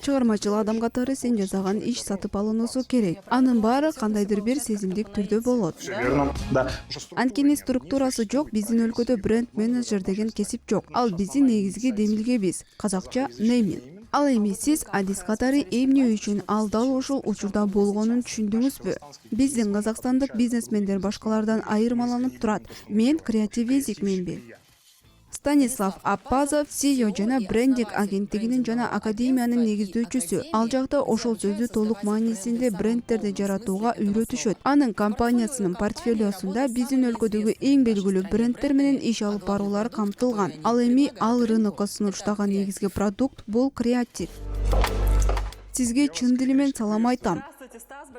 чыгармачыл адам катары сен жасаган иш сатып алынуусу керек. Анын баары кандайдыр бир сезимдик түрдө болот. Анткени структурасы жок, биздин өлкөдө бренд менеджер деген кесип жок. Ал биздин негизги демилгебиз. Казакча нейминг. Ал эми сиз адис катары эмне үчүн ал дал ушул учурда болгонун түшүндүңүзбү? Биздин казакстандык бизнесмендер башкалардан айырмаланып турат. Мен креативизикменби. Станислав Аппазов, CEO жана брендинг агенттигинин жана академиянын негиздөөчүсү. Ал жакта ошол сөздү толук маанисинде брендтерди жаратууга үйрөтүшөт. Анын компаниясынын портфолиосунда биздин өлкөдөгү эң белгилүү брендтер менен иш алып баруулар камтылган. Ал эми ал рынокко сунуштаган негизги продукт бул креатив. Сизге чын дили менен салам айтам.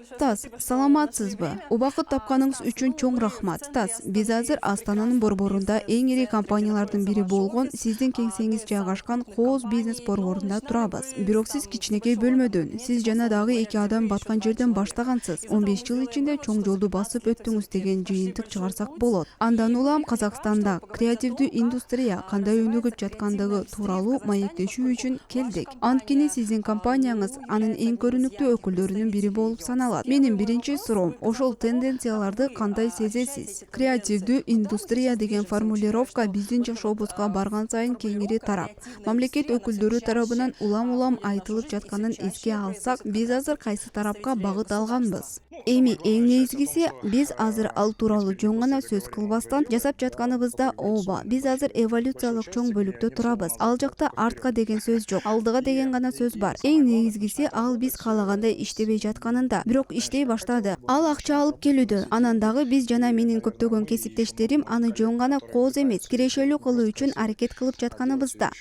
Стас, саламатсызбы? Убакыт тапканыңыз үчүн чоң рахмат. Стас, биз азыр Астананын борборунда эң ири компаниялардын бири болгон сиздин кеңсеңиз жайгашкан Кооз бизнес борборунда турабыз. Бирок сиз кичинекей бөлмөдөн, сиз жана дагы 2 адам баткан жерден баштагансыз. 15 жыл ичинде чоң жолду басып өттүңүз деген жыйынтык чыгарсак болот. Андан улам Казакстанда креативдүү индустрия кандай өнүгүп жаткандыгы тууралуу маектешүү үчүн келдик. Анткени сиздин компанияңыз анын эң көрүнүктүү өкүлдөрүнүн бири болуп саналат. Менин биринчи суроом, ошол тенденцияларды кандай сезесиз? Креативдүү индустрия деген формулировка биздин жашообузга барган сайын кеңири тарап, мамлекет өкүлдөрү тарабынан улам айтылып жатканын эске алсак, биз азыр кайсы тарапка багыт алганбыз? Эми эң негизгиси, биз азыр ал тууралуу жөн гана сөз кылбастан жасап жатканыбызда ооба, биз азыр эволюциялык чоң бөлүктө турабыз. Ал жакта артка деген сөз жок, алдыга деген гана сөз бар. Эң негизгиси ал биз каалагандай иштебей жатканында, бирок иштей баштады. Ал акча алып келүүдө. Анан дагы биз жана менин көптөгөн кесиптештерим аны жөн гана кооз эмес, кирешелүү кылуу үчүн аракет кылып жатканыбызда.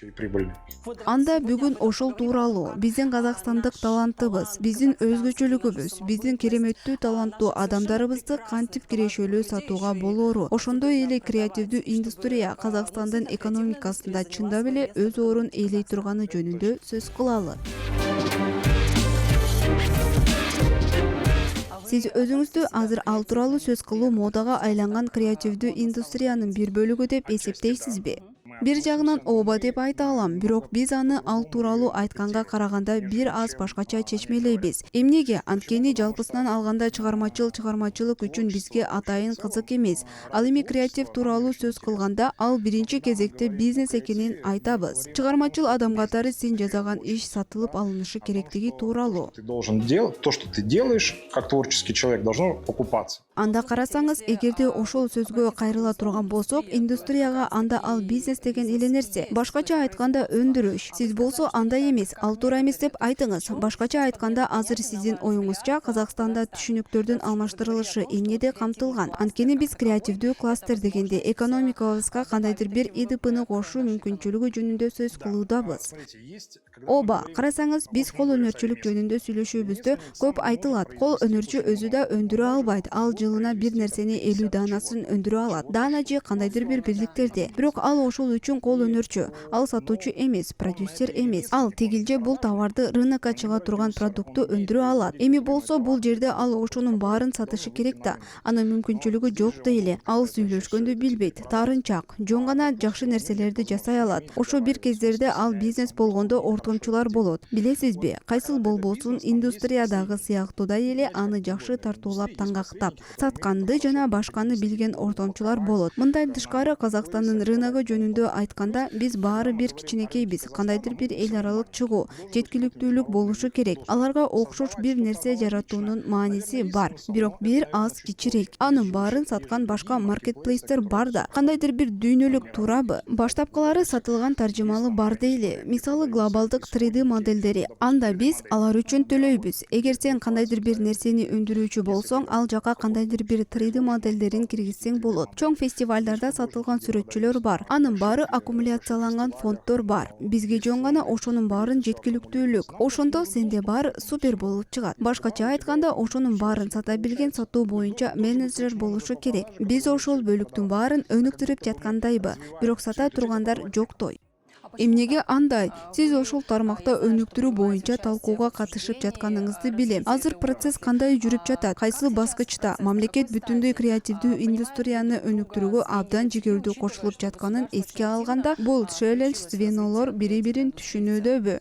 Анда бүгүн ошол тууралуу биздин казакстандык талантыбыз, биздин өзгөчөлүгүбүз, биздин кереметтүү таланттуу адамдарыбызды кантип кирешелүү сатууга болоору, ошондой эле креативдүү индустрия Казакстандын экономикасында чындап эле өз орун ээлей турганы жөнүндө сөз кылалы. Сиз өзүңүздү азыр ал тууралуу сөз кылуу модага айланган креативдүү индустриянын бир бөлүгү деп эсептейсизби? Бир жагынан ооба деп айта алам, бирок биз аны ал тууралуу айтканга караганда бир аз башкача чечмелейбиз. Эмнеге? Анткени жалпысынан алганда чыгармачылык үчүн бизге атайын кызык эмес. Ал эми креатив тууралуу сөз кылганда ал биринчи кезекте бизнес экенин айтабыз. Чыгармачыл адам катары сен жасаган иш сатылып алынышы керектиги тууралуу. Ты должен делать то, что ты делаешь, как творческий человек, должно покупаться. Анда карасаңыз, эгерде ошол сөзгө кайрыла турган болсок, индустрияга анда ал бизнес деген эле нерсе. Башкача айтканда өндүрүш. Сиз болсо андай эмес, ал туура эмес деп айтыңыз. Башкача айтканда азыр сиздин оюңузча Казакстанда түшүнүктөрдүн алмаштырылышы эмнеде камтылган? Анткени биз креативдүү кластер дегенде экономикабызга кандайдыр бир ИДПны кошуу мүмкүнчүлүгү жөнүндө сөз кылуудабыз. Ооба, карасаңыз, биз кол өнөрчүлүк жөнүндө сүйлөшүүбүздө көп айтылат. Кол өнөрчү өзү да өндүрө албайт. Ал жылына бир нерсени 50 даанасын өндүрө алат. Даана же кандайдыр бир бирликтерде. Бирок ал ошол үчүн кол өнөрчү. Ал сатуучу эмес, продюсер эмес. Ал тигилже бул товарды рынокко чыга турган продукту өндүрө алат. Эми болсо бул жерде ал ошонун баарын сатышы керек да. Анын мүмкүнчүлүгү жок да эле. Ал сүйлөшкөндү билбейт, таарынчак, жөн гана жакшы нерселерди жасай алат. Ошо бир кездерде ал бизнес болгондо ортомчулар болот. Билесизби, кайсыл болбосун индустриядагы сыяктуудай эле аны жакшы тартуулап таңгактап сатканды жана башканы билген ортомчулар болот. Мындан тышкары Казакстандын рыногу жөнүндө айтканда, биз баары бир кичинекейбиз. Кандайдыр бир эл аралык чыгуу, жеткиликтүүлүк болушу керек. Аларга окшош бир нерсе жаратуунун мааниси бар, бирок бир аз кичирээк. Анын баарын саткан башка маркетплейстер бар да. Кандайдыр бир дүйнөлүк туурабы? Баштапкылары сатылган таржымалы бар дейли. Мисалы глобалдык 3D модельдери. Анда биз алар үчүн төлөйбүз. Эгер сен кандайдыр бир нерсени өндүрүүчү болсоң, ал жака кандайдыр бир 3D модельдерин киргизсең болот. Чоң фестивалдарда сатылган сүрөтчүлөр бар. Анын баары аккумуляцияланган фонддор бар. Бизге жөн гана ошонун баарын жеткиликтүүлүк. Ошондо сенде бар супер болуп чыгат. Башкача айтканда, ошонун баарын сата билген сатуу боюнча менеджер болушу керек. Биз ошол бөлүктүн баарын өнүктүрүп жаткандайбы, бирок сата тургандар жоктой. Эмнеге андай? Сиз ошол тармакта өнүктүрүү боюнча талкууга катышып жатканыңызды билем. Азыр процесс кандай жүрүп жатат? Кайсы баскычта? Мамлекет бүтүндөй креативдүү индустрияны өнүктүрүүгө абдан жигердүү кошулуп жатканын эске алганда, бул шелел звенолор бири-бирин түшүнүүдөбү?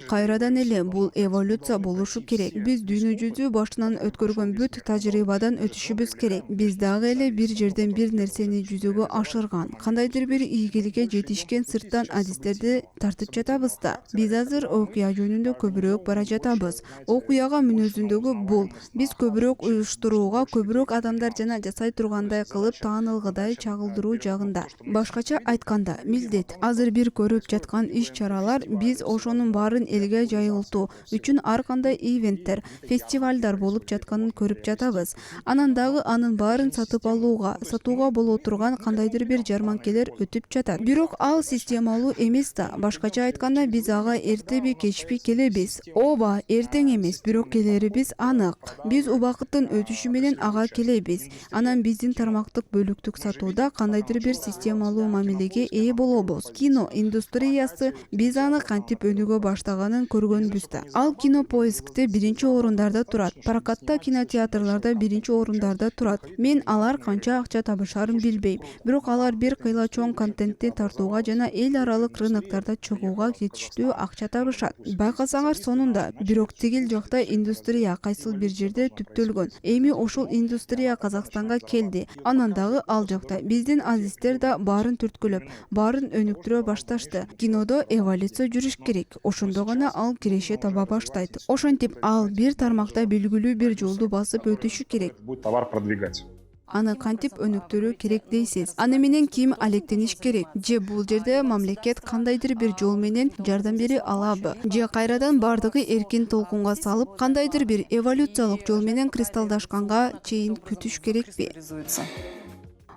Кайрадан эле бул эволюция болушу керек. Биз дүйнө жүзү башынан өткөргөн бүт тажрыйбадан өтүшүбүз керек. Биз дагы эле бир жерден бир нерсени жүзөгө ашырган, кандайдыр бир ийгиликке жетишкен сырттан адистерди тартып жатабыз да. Биз азыр окуя жөнүндө көбүрөөк бара жатабыз. Окуяга мүнөзүндөгү бул. Биз көбүрөөк уюштурууга, көбүрөөк адамдар жана жасай тургандай кылып таанылгыдай чагылдыруу жагында. Башкача айтканда, милдет. Азыр бир көрүп жаткан иш-чаралар биз ошонун баарын элге жайылтуу үчүн ар кандай ивенттер, фестивалдар болуп жатканын көрүп жатабыз. Анан дагы анын баарын сатып алууга, сатууга боло турган кандайдыр бир жарманкелер өтүп жатат. Бирок ал системалуу эмес да. Башкача айтканда, биз ага эртеби кечпи келебиз. Ооба, эртең эмес, бирок келерибиз анык. Биз убакыттын өтүшү менен ага келебиз. Анан биздин тармактык бөлүктүк сатууда кандайдыр бир системалуу мамилеге ээ болобуз. Кино индустриясы биз аны кантип өнүгө баштаганын көргөнбүз да. Ал Кинопоискте биринчи орундарда турат. Прокатта, кинотеатрларда биринчи орундарда турат. Мен алар канча акча табышарын билбейм. Бирок алар бир кыйла чоң контентти тартууга жана эл аралык рыноктарда чыгууга жетиштүү акча табышат. Байкасаңар сонунда. Бирок тигил жакта индустрия кайсыл бир жерде түптөлгөн. Эми ошол индустрия Казакстанга келди. Анан дагы ал жакта биздин азиздер да баарын түрткүлөп, баарын өнүктүрө башташты. Кинодо эволюция жүрүш керек. Ошондо гана ал киреше таба баштайт. Ошентип ал бир тармакта белгилүү бир жолду басып өтүшү керек. Будет товар продвигать. Аны кантип өнүктүрүү керек дейсиз? Аны менен ким алектениш керек? Же бул жерде мамлекет кандайдыр бир жол менен жардам бере алабы? Же кайрадан бардыгы эркин толкунга салып, кандайдыр бир эволюциялык жол менен кристалдашканга чейин күтүш керекпи?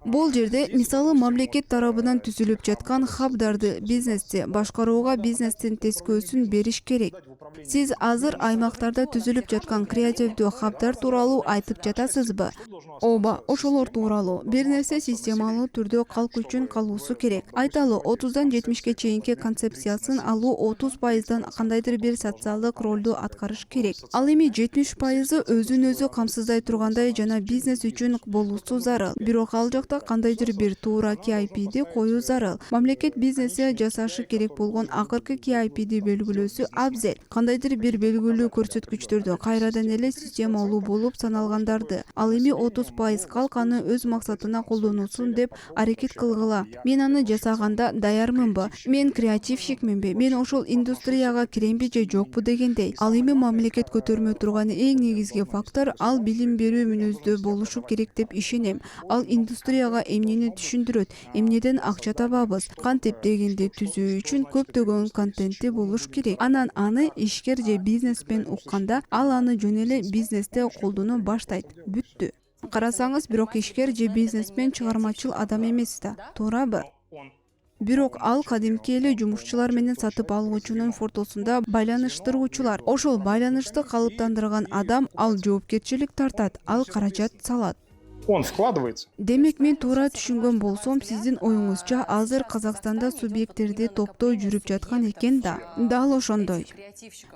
Бул жерде мисалы мамлекет тарабынан түзүлүп жаткан хабдарды бизнести башкарууга бизнестин тескөөсүн бериш керек. Сиз азыр аймактарда түзүлүп жаткан креативдүү хабдар тууралуу айтып жатасызбы? Ооба, ошолор тууралуу. Бир нерсе системалуу түрдө калк үчүн калуусу керек. Айталы 30дан 70ке чейинки концепциясын алуу 30%дан кандайдыр бир социалдык ролду аткарыш керек. Ал эми 70% өзүн өзү камсыздай тургандай жана бизнес үчүн болуусу зарыл. Бирок ал жакта кандайдыр бир туура KIP'ди коюу зарыл. Мамлекет бизнесе жасашы керек болгон акыркы KIP'ди белгилөөсү абзел. Кандайдыр бир белгилүү көрсөткүчтөрдү кайрадан эле системалуу болуп саналгандарды, ал эми 30% калканы өз максатына колдонусун деп аракет кылгыла. Мен аны жасаганда даярмынбы? Мен креативщикминби? Мен ошол индустрияга киремби же жокпу дегендей. Ал эми мамлекет көтөрмө турган эң негизги фактор ал билим берүү мүнөздө болушу керек деп ишенем. Ал индустрияга эмнени түшүндүрөт, эмнеден акча табабыз, кантип дегенди түзүү үчүн көптөгөн контентти болуш керек. Анан аны ишкер же бизнесмен укканда, ал аны жөн эле бизнесте колдоно баштайт. Бүттү. Карасаңыз, бирок ишкер же бизнесмен чыгармачыл адам эмес да, туурабы? Бирок ал кадимки эле жумушчулар менен сатып алуучунун фортосунда байланыштыруучулар. Ошол байланышты калыптандырган адам ал жоопкерчилик тартат, ал каражат салат. Он вкладывается. Демек мен туура түшүнгөн болсом, сиздин оюңузча азыр Казакстанда субъекттерди топтоо жүрүп жаткан экен да. Дал ошондой.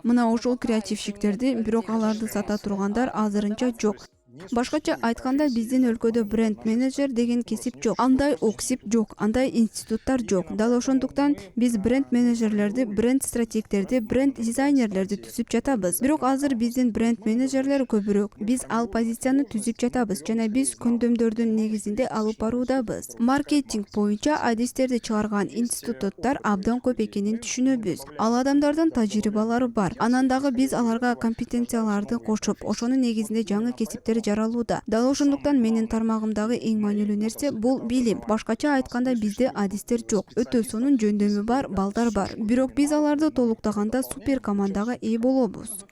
Мына ошол креативщиктерди, бирок аларды сата тургандар азырынча жок. Башкача айтканда, биздин өлкөдө бренд менеджер деген кесип жок. Андай оксип жок, андай институттар жок. Дал ошондуктан биз бренд менеджерлерди, бренд стратегтерди, бренд дизайнерлерди түзүп жатабыз. Бирок азыр биздин бренд менеджерлер көбүрөөк. Биз ал позицияны түзүп жатабыз жана биз көндөмдөрдүн негизинде алып баруудабыз. Маркетинг боюнча адистерди чыгарган институттар абдан көп экенин түшүнөбүз. Ал адамдардын тажрыйбалары бар. Анан дагы биз аларга компетенцияларды кошуп, ошонун негизинде жаңы кесиптер жаралууда. Дал ошондуктан менин тармагымдагы эң маанилүү нерсе бул билим. Башкача айтканда, бизде адистер жок. Өтө сонун жөндөмү бар, балдар бар. Бирок биз аларды толуктаганда супер командага ээ болобуз.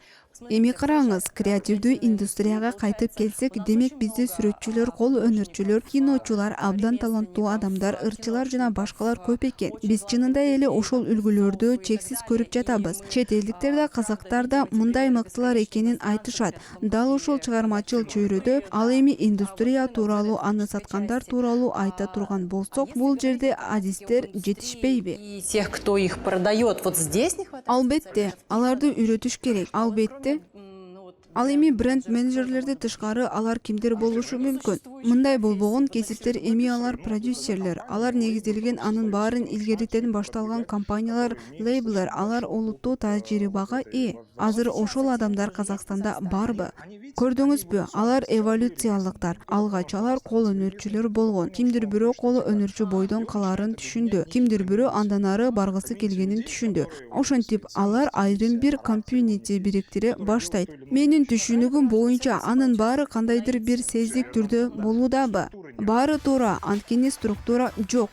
Эми караңыз, креативдүү индустрияга кайтып келсек, демек бизде сүрөтчүлөр, кол өнөрчүлөр, киночулар, абдан таланттуу адамдар, ырчылар жана башкалар көп экен. Биз чынында эле ошол үлгүлөрдү чексиз көрүп жатабыз. Чет элдиктер да, казактар да мындай мыктылар экенин айтышат. Дал ошол чыгармачыл чөйрөдө ал эми индустрия тууралуу, аны саткандар тууралуу айта турган болсок, бул жерде адистер жетишпейби? И тех, кто их продает, вот здесь не хватает. Албетте, аларды үйрөтүш керек. Албетте. Ал эми бренд менеджерлерди тышкары алар кимдер болушу мүмкүн? Мындай болбогон кесиптер эми алар продюсерлер. Алар негизделген анын баарын илгеритен башталган компаниялар, лейблер, алар олуттуу тажрыйбага ээ. Азыр ошол адамдар Казакстанда барбы? Көрдүңүзбү? Алар эволюциялыктар. Алгач алар кол өнөрчүлөр болгон. Кимдир бирөө кол өнөрчү бойдон калаарын түшүндү. Кимдир бирөө андан ары баргысы келгенин түшүндү. Ошентип алар айрым бир комьюнити бириктире баштайт. Менин түшүнүгүм боюнча анын баары кандайдыр бир сездик түрдө болуудабы? Баары туура, анткени структура жок.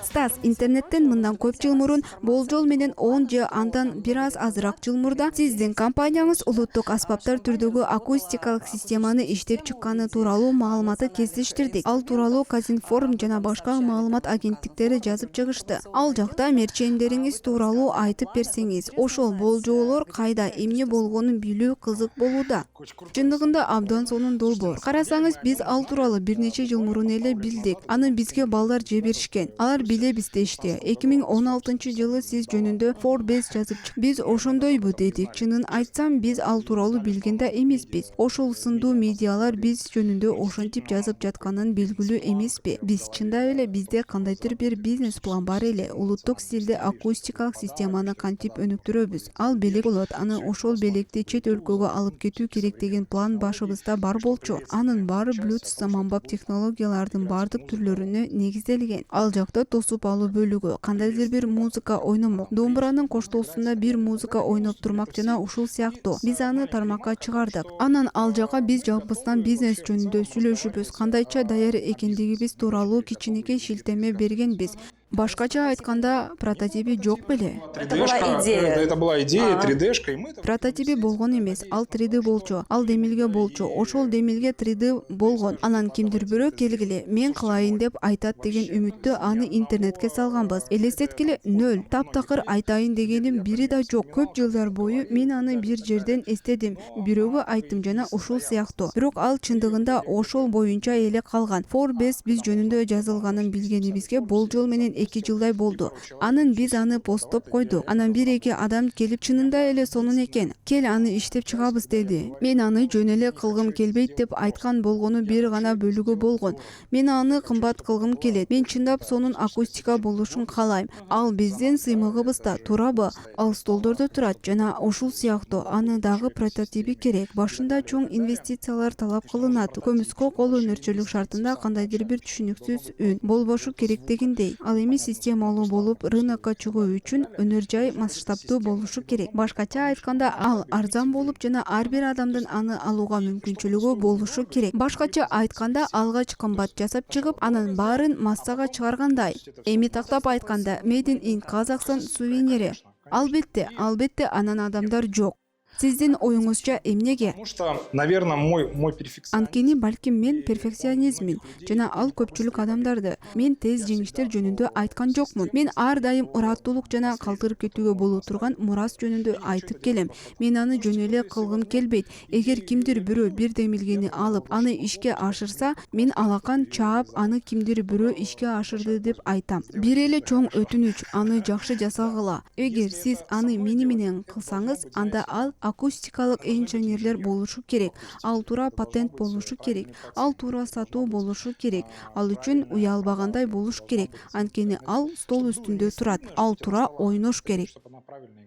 Стас, интернеттен мындан көп жыл мурун, болжол менен 10 же андан бир аз азыраак жыл мурда сиздин компанияңыз улуттук аспаптар түрдөгү акустикалык системаны иштеп чыкканы тууралуу маалыматты кезиштирдик. Ал тууралуу Казинформ жана башка маалымат агенттиктери жазып чыгышты. Ал жакта мерчендериңиз тууралуу айтып берсеңиз, ошол болжоолор кайда, эмне болгонун билүү кызык болууда. Чындыгында абдан сонун долбоор. Карасаңыз, биз ал тууралуу бир нече жыл мурун эле билдик. Аны бизге балдар жиберишкен. Алар билебиз дешти. 2016-жылы сиз жөнүндө Forbes жазып чык. Биз ошондойбу дедик. Чынын айтсам, биз ал тууралуу билген да эмеспиз. Ошол сындуу медиалар биз жөнүндө ошентип жазып жатканын белгилүү эмеспи? Биз чындап эле бизде кандайдыр бир бизнес план бар эле. Улуттук стилде акустикалык системаны кантип өнүктүрөбүз? Ал белек болот. Аны ошол белекти чет өлкөгө алып кетүү керек деген план башыбызда бар болчу. Анын баары Bluetooth заманбап технологиялардын бардык түрлөрүнө негизделген. Ал жакта тосуп алуу бөлүгү, кандайдыр бир музыка ойномок, домбуранын коштоосунда бир музыка ойноп турмак жана ушул сыяктуу. Биз аны тармакка чыгардык. Анан ал жака биз жалпысынан бизнес жөнүндө сүйлөшүбүз, кандайча даяр экендигибиз тууралуу кичинекей шилтеме бергенбиз. Башкача айтканда, прототипи жок беле. Это была идея. Это была идея, 3D-шка, и мы там... Прототипи болгон эмес, ал 3D болчу, ал демилге болчу, ошол демилге 3D болгон. Анан кимдир бирөө келгиле, мен кылайын деп айтат деген үмүттө аны интернетке салганбыз. Элестеткиле 0, таптакыр айтайын дегеним бири да жок. Көп жылдар бою мен аны бир жерден эстедим, бирөөгө айттым жана ушул сыяктуу. Бирок ал чындыгында ошол боюнча эле калган. Forbes биз жөнүндө жазылганын билгенибизге болжол менен 2 жылдай болду. Анын биз аны посттоп койдук. Анан 1-2 адам келип чынында эле сонун экен. Кел аны иштеп чыгабыз деди. Мен аны жөн эле кылгым келбейт деп айткан болгону бир гана бөлүгү болгон. Мен аны кымбат кылгым келет. Мен чындап сонун акустика болушун каалайм. Ал биздин сыймыгыбызда турабы? Ал столдордо турат жана ушул сыяктуу. Аны дагы прототипи керек. Башында чоң инвестициялар талап кылынат. Көмүскө кол өнөрчүлүк шартында кандайдыр бир түшүнүксүз үн болбошу керек дегендей. Ал эми системалуу болуп рынокко чыгуу үчүн өнөр жай масштабтуу болушу керек. Башкача айтканда, ал арзан болуп жана ар бир адамдын аны алууга мүмкүнчүлүгү болушу керек. Башкача айтканда, алгач кымбат жасап чыгып, анын баарын массага чыгаргандай. Эми тактап айтканда, Made in Kazakhstan сувенири. Албетте анан адамдар жок. Сиздин оюңузча эмнеге? Потому что, наверное, мой перфекционизм... Анткени балким мен перфекционизмин жана ал көпчүлүк адамдарды. Мен тез жеңиштер жөнүндө айткан жокмун. Мен ар дайым ыраттуулук жана калтырып кетүүгө боло турган мурас жөнүндө айтып келем. Мен аны жөн эле кылгым келбейт. Эгер кимдир бирөө бир демилгени алып, аны ишке ашырса, мен алакан чаап, аны кимдир бирөө ишке ашырды деп айтам. Бир эле чоң өтүнүч, аны жакшы жасагыла. Эгер сиз аны мени менен кылсаңыз, анда ал акустикалык инженерлер болушу керек. Ал туура патент болушу керек. Ал туура сатуу болушу керек. Ал үчүн уялбагандай болуш керек. Анткени ал стол үстүндө турат. Ал туура ойнош керек.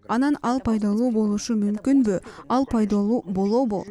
Анан ал пайдалуу болушу мүмкүнбү? Ал пайдалуу болобу?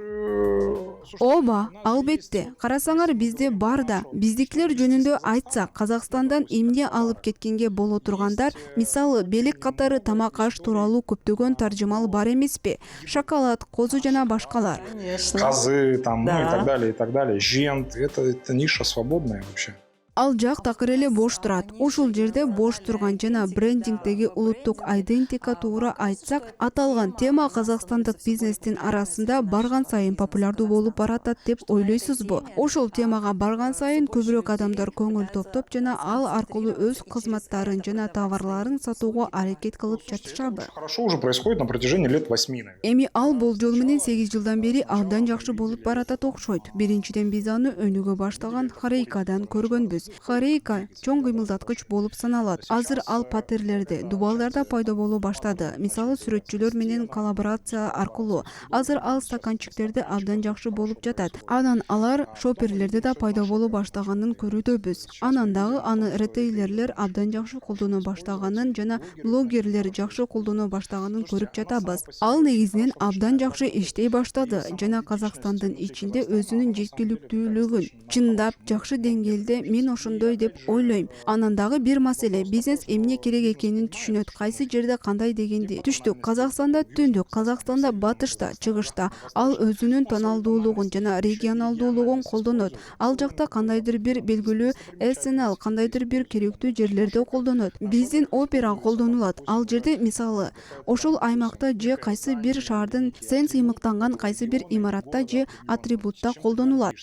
Ооба, албетте. Карасаңар, бизде бар да. Биздикилер жөнүндө айтсак, Казакстандан эмне алып кеткенге боло тургандар, мисалы, белек катары тамак аш тууралуу көптөгөн таржымал бар эмеспи? Шоколад, козу жана башкалар. Конечно. Козы, там, Да. ну и так далее, и так далее. Жент, это ниша свободная вообще. Ал жак такыр эле бош турат. Ушул жерде бош турган жана брендингдеги улуттук айдентика туура айтсак, аталган тема казакстандык бизнестин арасында барган сайын популярдуу болуп баратат деп ойлойсузбу? Ушул темага барган сайын көбүрөөк адамдар көңүл топтоп жана ал аркылуу өз кызматтарын жана товарларын сатууга аракет кылып жатышабы? Хорошо уже происходит на протяжении лет 8, наверное. Эми ал болжол менен 8 жылдан бери абдан жакшы болуп баратат окшойт. Биринчиден биз аны өнүгө баштаган Харейкадан көргөнбүз. Харейка чоң кыймылдаткыч болуп саналат. Азыр ал патерлерде, дубалдарда пайда боло баштады. Мисалы сүрөтчүлөр менен коллаборация аркылуу. Азыр ал стаканчиктерде абдан жакшы болуп жатат. Анан алар шоперлерде да пайда боло баштаганын көрүүдөбүз. Анан дагы аны ритейлерлер абдан жакшы колдоно баштаганын жана блогерлер жакшы колдоно баштаганын көрүп жатабыз. Ал негизинен абдан жакшы иштей баштады жана Казакстандын ичинде өзүнүн жеткиликтүүлүгүн чындап жакшы деңгээлде мен ошондой деп ойлойм. Анан дагы бир маселе, бизнес эмне керек экенин түшүнөт, кайсы жерде кандай дегенди. Түштүк Казакстанда, түндүк Казакстанда, батышта, чыгышта ал өзүнүн тоналдуулугун жана регионалдуулугун колдонот. Ал жакта кандайдыр бир белгилүү SNL, кандайдыр бир керектүү жерлерде колдонот. Биздин опера колдонулат. Ал жерде мисалы ошол аймакта же кайсы бир шаардын сен сыймыктанган кайсы бир имаратта же атрибутта колдонулат.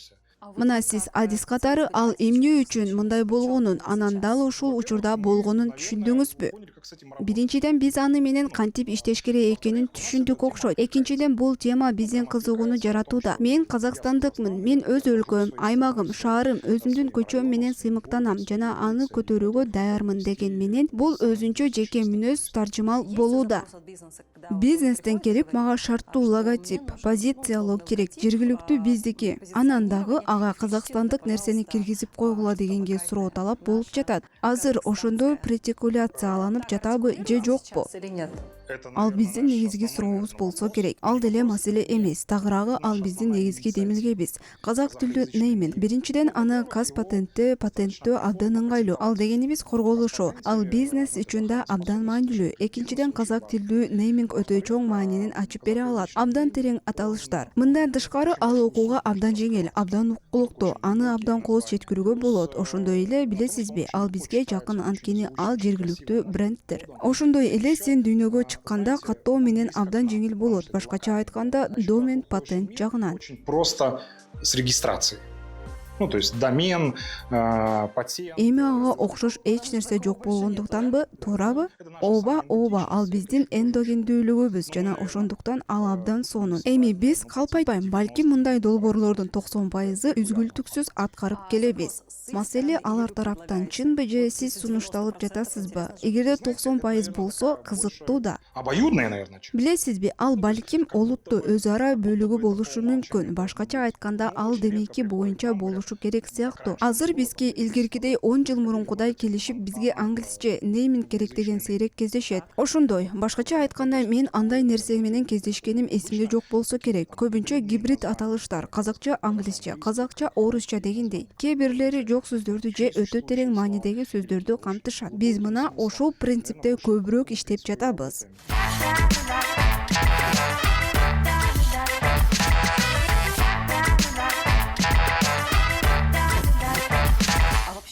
Мына сиз адис катары ал эмне үчүн мындай болгонун, анан дал ушул учурда болгонун түшүндүңүзбү? Биринчиден биз аны менен кантип иштеш керек экенин түшүндүк окшойт. Экинчиден бул тема биздин кызыгууну жаратууда. Мен казакстандыкмын, мен өз өлкөм, аймагым, шаарым, өзүмдүн көчөм менен сыймыктанам жана аны көтөрүүгө даярмын деген менен бул өзүнчө жеке мүнөз таржымал болууда. Бизнестен керек мага шарттуу логотип, позициялоо керек, жергиликтүү биздики. Анан дагы ага казакстандык нерсени киргизип койгула дегенге суроо талап болуп жатат. Азыр ошондой претикуляцияланып жатабы же жокпу? Ал биздин негизги сурообуз болсо керек. Ал деле маселе эмес. Тагыраагы ал биздин негизги демилгебиз. Казак тилдүү нейминг. Биринчиден аны каз патенттөө абдан ыңгайлуу. Ал дегенибиз корголушу. Ал бизнес үчүн да абдан маанилүү. Экинчиден казак тилдүү нейминг өтө чоң маанинин ачып бере алат. Абдан терең аталыштар. Мындан тышкары ал окууга абдан жеңил, абдан уккулуктуу. Аны абдан кооз жеткирүүгө болот. Ошондой эле билесизби, ал бизге жакын, анткени ал жергиликтүү брендтер. Ошондой эле сен дүйнөгө чыкканда каттоо менен абдан жеңил болот. Башкача айтканда, домен патент жагынан. Очень просто с регистрацией. Ну, то есть домен, патент. Эми ага окшош эч нерсе жок болгондуктанбы, туурабы? Ооба, ал биздин эндогендүүлүгүбүз жана ошондуктан ал абдан сонун. Эми биз калпайтпайм, балким мындай долбоорлордун 90% үзгүлтүксүз аткарып келебиз. Маселе алар тараптан чынбы же сиз сунушталып жатасызбы? Эгерде 90% болсо кызыктуу да. Обоюдное, наверное. Билесизби, ал балким олутту өз ара бөлүгү болушу мүмкүн. Башкача айтканда ал демейки боюнча болушу керек сыяктуу. Азыр бизге илгеркидей 10 жыл мурункудай келишип бизге англисче нейминг керек деген сейрек кездешет. Ошондой, башкача айтканда мен андай нерсе менен кездешкеним эсимде жок болсо керек. Көбүнчө гибрид аталыштар, казакча англисче, казакча орусча дегендей. Кээ бирлери жок сөздөрдү же өтө терең маанидеги сөздөрдү камтышат. Биз мына ошол принципте көбүрөөк иштеп жатабыз.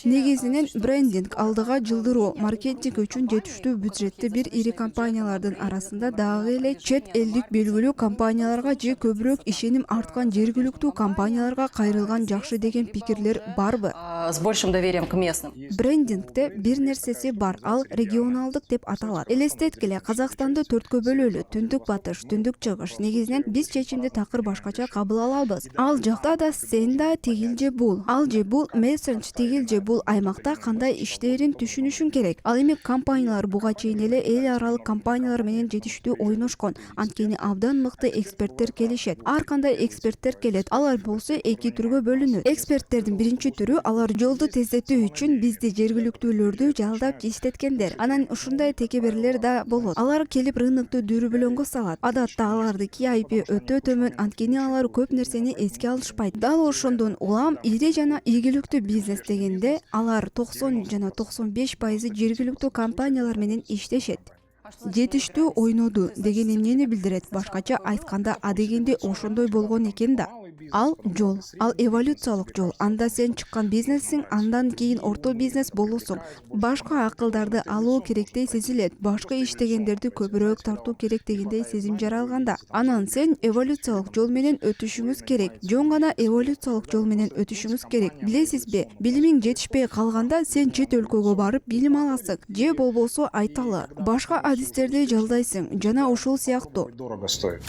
Негизинен брендинг, алдыга жылдыруу, маркетинг үчүн жетиштүү бюджетти бир ири компаниялардын арасында дагы эле чет элдик белгилүү компанияларга же көбүрөөк ишеним арткан жергиликтүү компанияларга кайрылган жакшы деген пикирлер барбы? С большим доверием к местным. Брендингде бир нерсеси бар, ал регионалдык деп аталат. Элестеткиле, Казакстанды 4кө бөлөлү, түндүк батыш, түндүк чыгыш. Негизинен биз чечимди такыр башкача кабыл алабыз. Ал жакта да сен да тигил же бул, ал же бул мессендж тигил же бул аймакта кандай иштерин түшүнүшүң керек. Ал эми компаниялар буга чейин эле эл аралык компаниялар менен жетиштүү ойношкон. Анткени абдан мыкты эксперттер келишет. Ар кандай эксперттер келет. Алар болсо эки түргө бөлүнөт. Эксперттердин биринчи түрү алар жолду тездетүү үчүн бизди жергиликтүүлөрдү жалдап иштеткендер. Анан ушундай текеберлер да болот. Алар келип рынокты дүрбөлөңгө салат. Адатта алардыки IP өтө төмөн, анткени алар көп нерсени эске алышпайт. Дал ошондон улам ири жана ийгиликтүү бизнес дегенде алар 90 жана 95% жергиликтүү компаниялар менен иштешет. Жетиштүү ойноду деген эмнени билдирет? Башкача айтканда, адегенде ошондой болгон экен да. Ал жол, ал эволюциялык жол. Анда сен чыккан бизнесиң, андан кийин орто бизнес болуусуң. Башка акылдарды алуу керектей сезилет. Башка иштегендерди көбүрөөк тартуу керек дегендей сезим жаралганда. Анан сен эволюциялык жол менен өтүшүңүз керек. Жөн гана эволюциялык жол менен өтүшүңүз керек. Билесизби, билимиң жетишпей калганда сен чет өлкөгө барып билим аласың. Же болбосо айталы, башка адистерди жалдайсың. Жана ушул сыяктуу. Дорого стоит.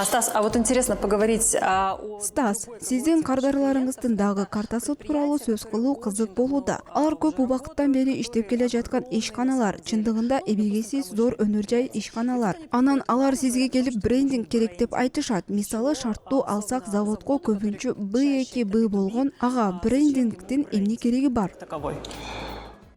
Стас, а вот интересно поговорить о... Стас, сиздин кардарларыңыздын дагы картасы тууралуу сөз кылуу кызык болууда. Алар көп убакыттан бери иштеп келе жаткан ишканалар, чындыгында эбегейсиз зор өнөр жай ишканалар. Анан алар сизге келип брендинг керек деп айтышат. Мисалы шарттуу алсак заводко көбүнчө B2 Б болгон, ага брендингдин эмне кереги бар? Таковой.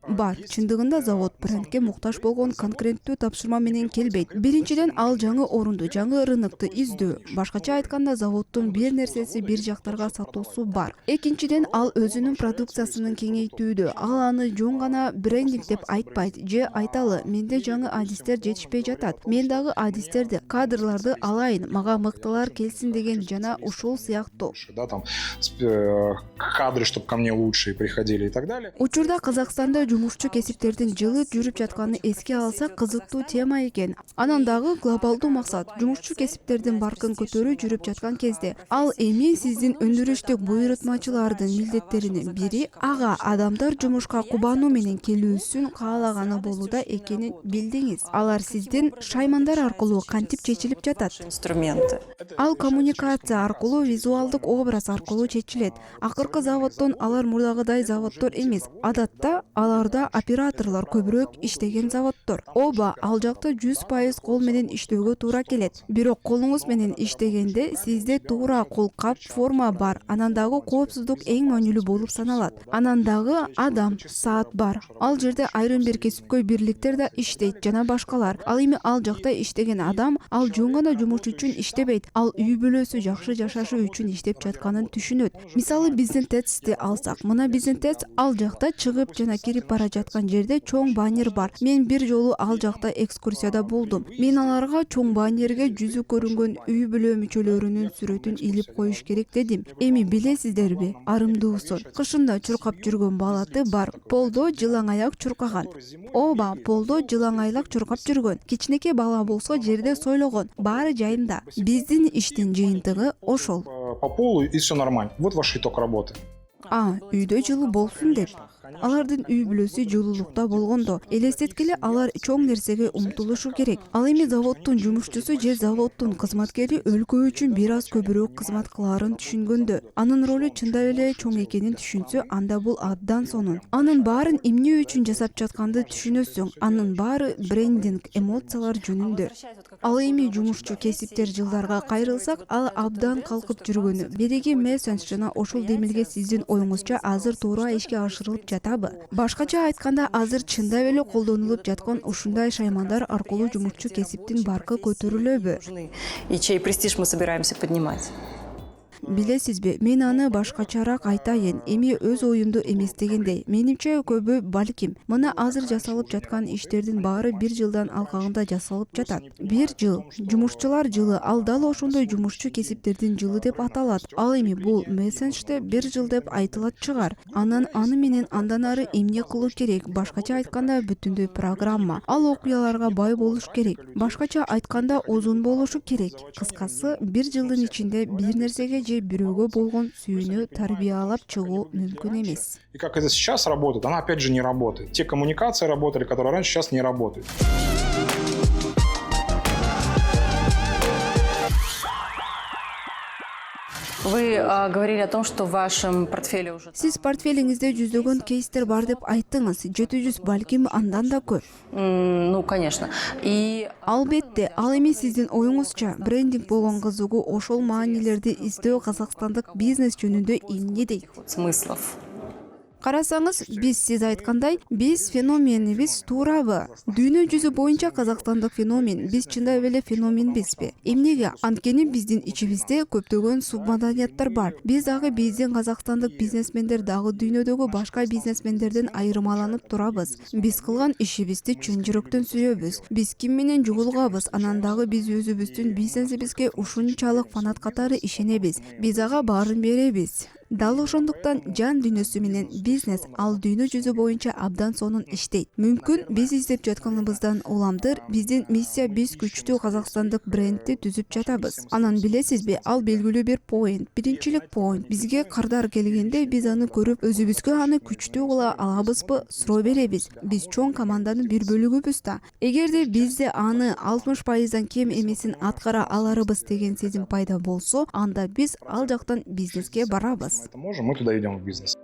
Бар, чындыгында завод брендке муктаж болгон конкуренттүү тапшырма менен келбейт. Биринчиден ал жаңы орунду, жаңы рынокты издөө. Башкача айтканда заводдун бир нерсеси бир жактарга сатуусу бар. Экинчиден ал өзүнүн продукциясын кеңейтүүдө. Ал аны жөн гана брендинг деп айтпайт, же айталы, менде жаңы адистер жетишпей жатат. Мен дагы адистерди, кадрларды алайын, мага мыктылар келсин деген жана ушул сыяктуу. Да, там кадры, чтобы ко мне лучшие приходили и так далее. Учурда Казакстанда жумушчу кесиптердин жылы жүрүп жатканын эске алсак кызыктуу тема экен. Анан дагы глобалдуу максат жумушчу кесиптердин баркын көтөрүү жүрүп жаткан кезде. Ал эми сиздин өндүрүштүк буйрутмачылардын милдеттеринин бири ага адамдар жумушка кубануу менен келүүсүн каалаганы болууда экенин билдиңиз. Алар сиздин шаймандар аркылуу кантип чечилип жатат? Инструменты. Ал коммуникация аркылуу, визуалдык образ аркылуу чечилет. Акыркы заводдон алар мурдагыдай заводдор эмес. Адатта аларда операторлор көбүрөөк иштеген заводдор. Оба ал жакта 100% кол менен иштөөгө туура келет. Бирок колуңуз менен иштегенде сизде туура колкап форма бар. Анан дагы коопсуздук эң маанилүү болуп саналат. Анан дагы адам, саат бар. Ал жерде айрым бир кесипкөй бирликтер да иштейт жана башкалар. Ал эми ал жакта иштеген адам ал жөн гана жумуш үчүн иштебейт. Ал үй бүлөсү жакшы жашашы үчүн иштеп жатканын түшүнөт. Мисалы биздин ТЭЦти алсак, мына биздин ТЭЦ ал жакта чыгып жана кирип бара жаткан жерде чоң баннер бар. Мен бир жолу ал жакта экскурсияда болдум. Мен аларга чоң баннерге жүзү көрүнгөн үй бүлө мүчөлөрүнүн сүрөтүн илип коюш керек дедим. Эми билесиздерби, арымдуусун кышында чуркап жүргөн балаты бар. Полдо жылаң аяк чуркаган. Оба, полдо жылаң айлак чуркап жүргөн. Кичинекей бала болсо жерде сойлогон. Баары жайында. Биздин иштин жыйынтыгы ошол. По полу и все нормально. Вот ваш итог работы. Үйдө жылуу болсун деп. Алардын үй бүлөсү жылуулукта болгондо, элестеткиле алар чоң нерсеге умтулушу керек. Ал эми заводдун жумушчусу же заводдун кызматкери өлкө үчүн бир аз көбүрөөк кызмат кылаарын түшүнгөндө, анын ролу чындап эле чоң экенин түшүнсө, анда бул абдан сонун. Анын баарын эмне үчүн жасап жатканды түшүнөсүң. Анын баары брендинг, эмоциялар жөнүндө. Ал эми жумушчу кесиптер жылдарга кайрылсак, ал абдан калкып жүргөнү. Бириги мессенж жана ошол демилге сиздин оюңузча азыр туура ишке ашырылып жатабы? Башкача айтканда, азыр чындап эле колдонулуп жаткан ушундай шаймандар аркылуу жумушчу кесиптин баркы көтөрүлөбү? И чей престиж мы собираемся поднимать? Билесизби, мен аны башкачараак айтайын. Эми өз оюмду эместегендей. Менимче көбү балким. Мына азыр жасалып жаткан иштердин баары бир жылдан алкагында жасалып жатат. Бир жыл, жумушчулар жылы, ал дал ошондой жумушчу кесиптердин жылы деп аталат. Ал эми бул мессенжде бир жыл деп айтылат чыгар. Анан аны менен андан ары эмне кылуу керек? Башкача айтканда бүтүндөй программа. Ал окуяларга бай болуш керек. Башкача айтканда узун болушу керек. Кыскасы, бир жылдын ичинде бир нерсеге же бирөөгө болгон сүйүүнү тарбиялап чыгуу мүмкүн эмес. И как это сейчас работает, она опять же не работает. Те коммуникации работали, которые раньше, сейчас не работают. Вы говорили о том, что в вашем портфеле уже... Сиз портфелиңизде жүздөгөн кейстер бар деп айттыңыз. 700 балким андан да көп. Ну, конечно. И... Албетте, ал эми сиздин оюңузча брендинг болгон кызыгуу ошол маанилерди издөө казакстандык бизнес жөнүндө эмне дейт? Смыслов. Карасаңыз, биз сиз айткандай, биз феноменибиз туурабы? Дүйнө жүзү боюнча казакстандык феномен, биз чындап эле феноменбизби? Эмнеге? Анткени биздин ичибизде көптөгөн субмаданияттар бар. Биз дагы биздин казакстандык бизнесмендер дагы дүйнөдөгү башка бизнесмендерден айырмаланып турабыз. Биз кылган ишибизди чын жүрөктөн сүйөбүз. Биз ким менен жугулгабыз, анан дагы биз өзүбүздүн бизнесибизге ушунчалык фанат катары ишенебиз. Биз ага баарын беребиз. Дал ошондуктан жан дүйнөсү менен бизнес ал дүйнө жүзү боюнча абдан сонун иштейт. Мүмкүн биз издеп жатканыбыздан уламдыр, биздин миссия биз күчтүү казакстандык брендти түзүп жатабыз. Анан билесизби, ал белгилүү бир поинт, биринчилик поинт. Бизге кардар келгенде биз аны көрүп, өзүбүзгө аны күчтүү кыла алабызбы, суроо беребиз. Биз чоң команданын бир бөлүгүбүз да. Эгерде бизде аны 60%дан кем эмесин аткара аларыбыз деген сезим пайда болсо, анда биз ал жактан бизнеске барабыз. Мы это можем, мы туда идем в бизнес.